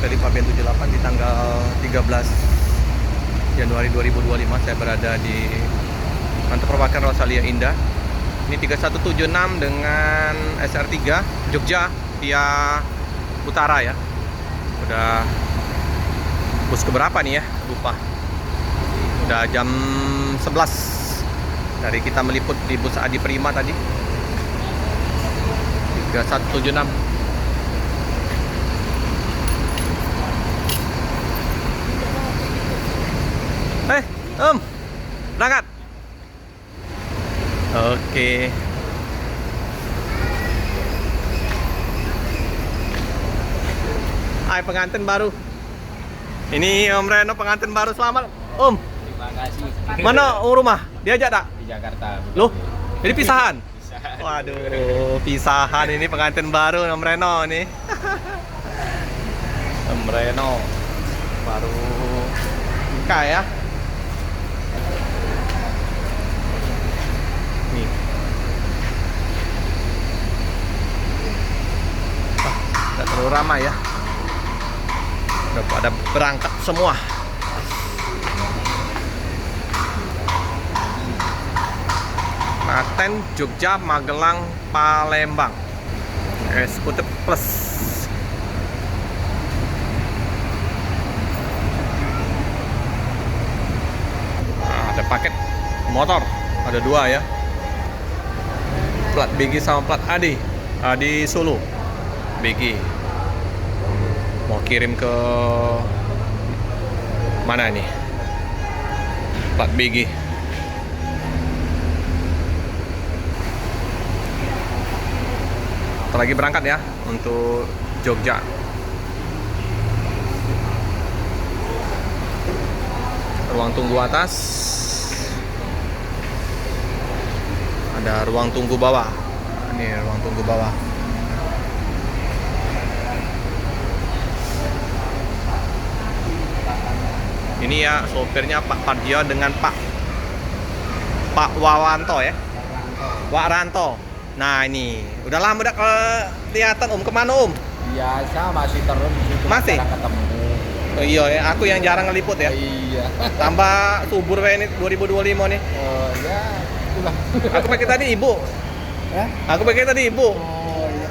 dari Pabean 78 di tanggal 13 Januari 2025. Saya berada di kantor perwakilan Rosalia Indah. Ini 3176 dengan SR3 Jogja via Utara ya. Udah bus keberapa nih ya? Lupa. Udah jam 11 dari kita meliput di bus Adi Prima tadi. 3176. Berangkat. Oke. Hai pengantin baru. Ini Om Reno pengantin baru, selamat Om. Terima kasih. Mana rumah? Diajak tak? Di Jakarta. Loh, ini pisahan? Pisahan. Waduh, pisahan ini pengantin baru Om Reno nih. Om Reno baru nikah ya. Nih. Tidak terlalu ramai ya. Udah pada berangkat semua. Klaten, Jogja, Magelang, Palembang. Eksekutif plus. Nah, ada paket motor, ada dua ya. Plat BG sama plat AD. AD Solo. BG. Mau kirim ke mana nih? Plat BG. Lagi berangkat ya untuk Jogja. Ruang tunggu atas. Ada ruang tunggu bawah. Ini ruang tunggu bawah. Ini ya sopirnya Pak Pardio dengan Pak Wawanto ya. Waranto. Nah ini udah lama udah kelihatan Om. Kemana Om? Biasa masih terus di situ. Masih? Jarang ketemu. Oh, iya ya, aku yang jarang ngeliput ya. Iya. Tambah subur ini 2025 nih. Oh ya, itulah. Aku pakai tadi Ibu. Ya? Aku pakai tadi Ibu. Oh iya.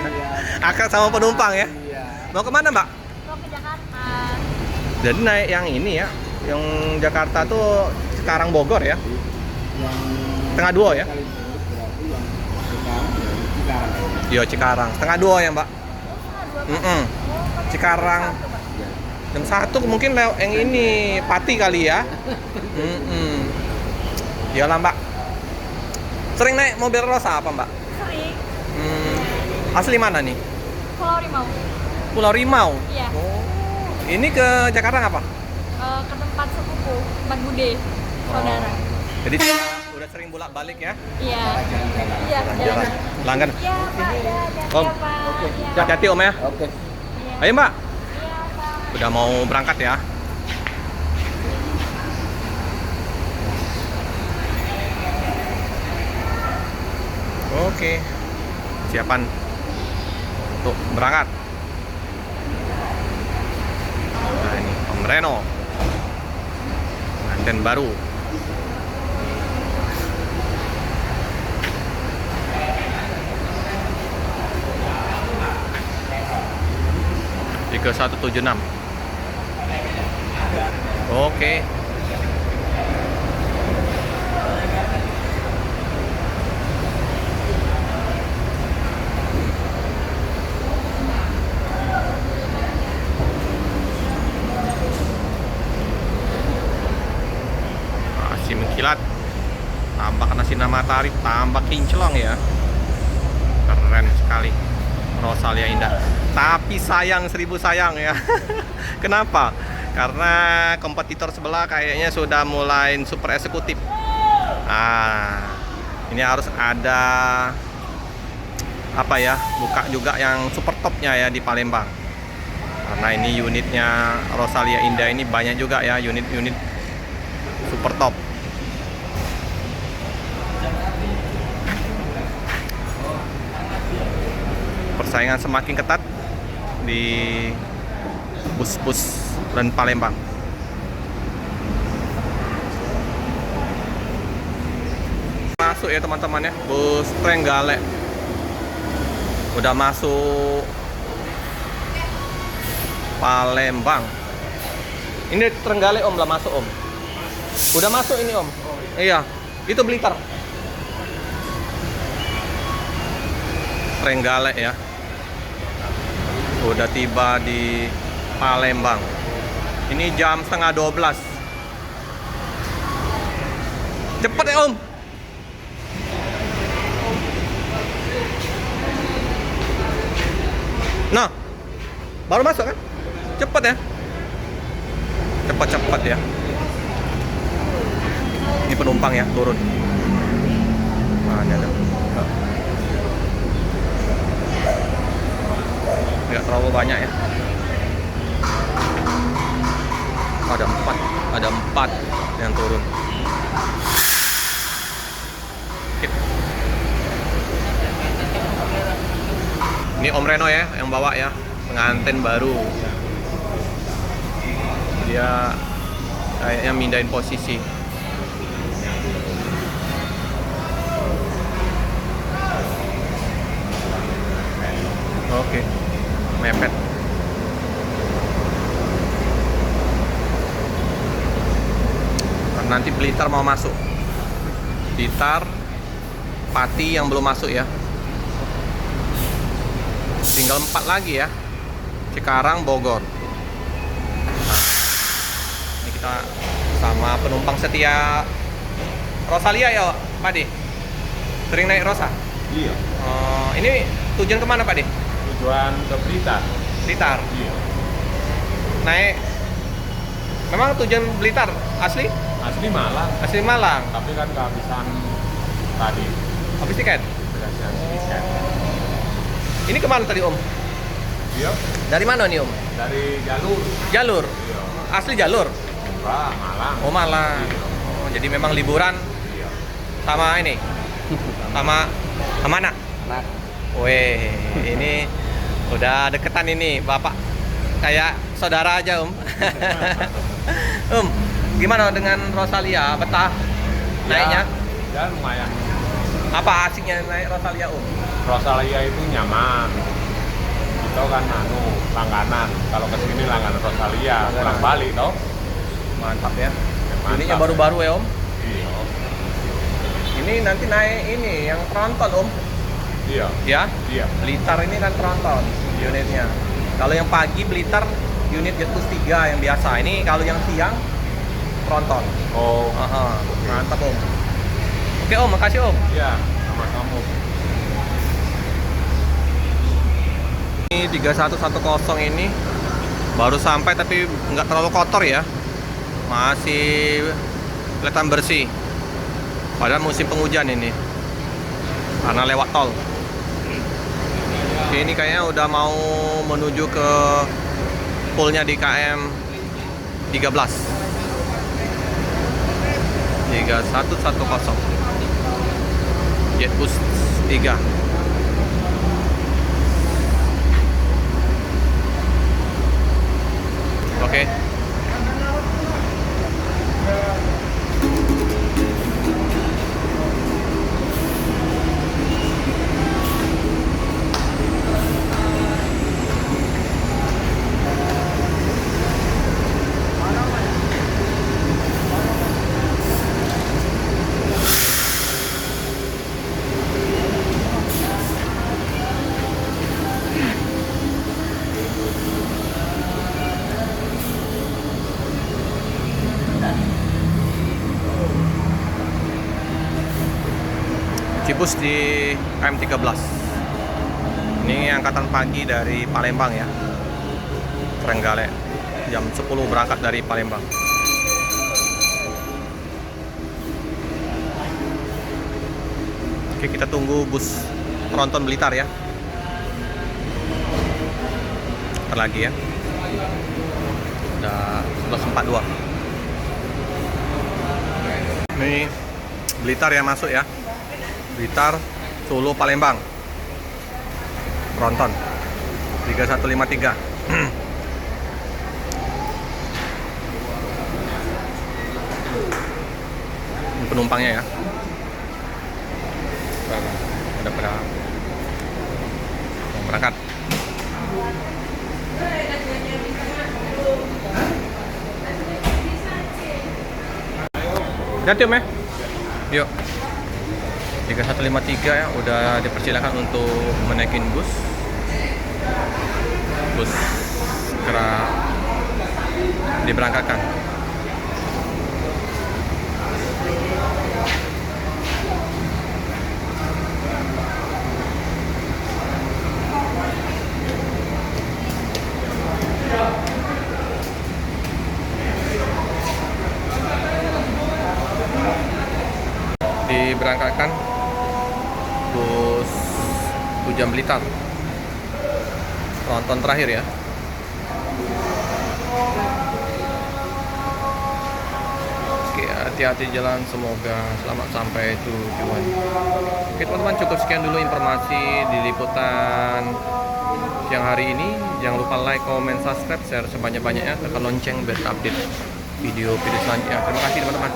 Biasa, Akak sama penumpang ya. iya. Mau kemana Mbak? Mau ke Jakarta. Jadi naik yang ini ya, yang Jakarta tuh sekarang Bogor ya. Yang Setengah dua ya. kali berarti yang sekarang. Iya Cikarang. Setengah dua ya Mbak. Cikarang. Jam 1 mungkin yang ini Pati kali ya. Iyalah Mbak. Sering naik mobil Rosa apa Mbak? Sering. Asli mana nih? Pulau Rimau. Pulau Rimau. Iya. Oh. Ini ke Jakarta apa? Ke tempat sepupu, tempat bude, saudara. Jadi udah sering bolak-balik ya? Iya. Iya. Jalan. Pelanggan. Iya Pak. Iya. Hati-hati Om. ya Pak. Oke. Iya. Hati-hati Om ya. Oke. Iya. Ayo Mbak. Iya Pak. Udah mau berangkat ya. Oke. Siapan untuk berangkat. Nah ini Om Reno. Pengantin baru. Tiga 176. Oke. Masih mengkilat. Tambah kena sinar matahari, tambah kinclong ya. Keren sekali. Rosalia Indah. Tapi sayang, 1000 sayang ya. Kenapa? Karena kompetitor sebelah kayaknya sudah mulai super eksekutif. Ini harus ada apa ya, buka juga yang super topnya ya di Palembang. Karena ini unitnya Rosalia Indah ini banyak juga ya unit-unit super top. Persaingan semakin ketat di bus-bus dan Palembang. Masuk ya teman-teman ya, bus Trenggalek udah masuk Palembang. Ini Trenggalek om lah masuk om. Udah masuk ini om. Iya, itu Blitar. Trenggalek ya. Udah tiba di Palembang. Ini jam setengah 12. Cepet ya om. Nah, baru masuk kan? Cepet ya. Cepat-cepat ya. Ini penumpang ya, turun. Nah, ini ada. Nggak terlalu banyak ya. Ada empat yang turun. Oke. Ini Om Reno ya, yang bawa ya, pengantin baru. Dia kayaknya mindahin posisi. Oke, mepet. Nanti Blitar mau masuk. Blitar, Pati yang belum masuk ya. Tinggal 4 lagi ya. Cikarang, Bogor. Ini kita sama penumpang setia Rosalia ya, Pak De? Sering naik Rosa? Iya. Ini tujuan kemana Pak De? Tujuan ke Blitar. Blitar. Iya. Naik. Memang tujuan Blitar asli? Asli Malang. Asli Malang. Tapi kan kehabisan tadi. Habis tiket? Kehabisan tiket. Ini kemana tadi Om? Iya. Dari mana nih Om? Dari jalur. Jalur? Iya. Asli jalur? Enggak, Malang. Oh Malang. Iya. Oh, jadi memang liburan Iya. sama ini? Sama anak? Nah, Weh, ini udah deketan ini Bapak. Kayak saudara aja Om. Gimana dengan Rosalia? Betah naiknya? Ya lumayan. Apa asiknya naik Rosalia Om? Rosalia itu nyaman. Itu kan langganan. Kalau ke sini langganan Rosalia, Langganan. pulang balik toh. Mantap ya. Mantap. Unitnya baru-baru ya Om. Iya. Ini nanti naik ini yang tronton Om. Iya. Ya, Iya. Blitar ini kan tronton unitnya. Kalau yang pagi Blitar unit Jet Bus 3 yang biasa. Ini kalau yang siang tronton. Oh. Aha, mantap Om. Oke Om, makasih Om. Iya, sama-sama. Ini 3110 ini baru sampai tapi nggak terlalu kotor ya. Masih kelihatan bersih. Padahal musim penghujan ini. Karena lewat tol. Oke, ini kayaknya udah mau menuju ke poolnya di KM 13. 3110 Jet Bus 3. Oke. Cibus di KM13. Ini angkatan pagi dari Palembang ya. Trenggalek. Jam 10 berangkat dari Palembang. Oke, kita tunggu bus tronton Blitar ya. Ntar lagi ya. Udah 11.42. Ini Blitar yang masuk ya. Blitar, Solo, Palembang. Tronton. 3153. Ini penumpangnya ya. Ada berapa yang berangkat? Lihat yuk, Meh. Yuk. 3153 ya, udah dipersilakan untuk menaikin bus. Bus segera diberangkatkan. Diberangkatkan bus Hujan Blitar, penonton terakhir ya. Oke, hati-hati jalan, semoga selamat sampai tujuan. Oke teman-teman, cukup sekian dulu informasi di liputan siang hari ini. Jangan lupa like, comment, subscribe, share sebanyak-banyaknya, tekan lonceng biar update video-video selanjutnya. Terima kasih teman-teman.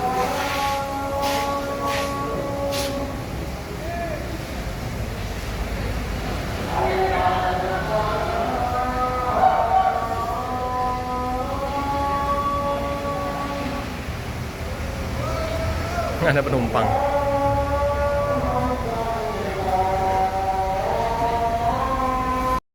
Ada penumpang.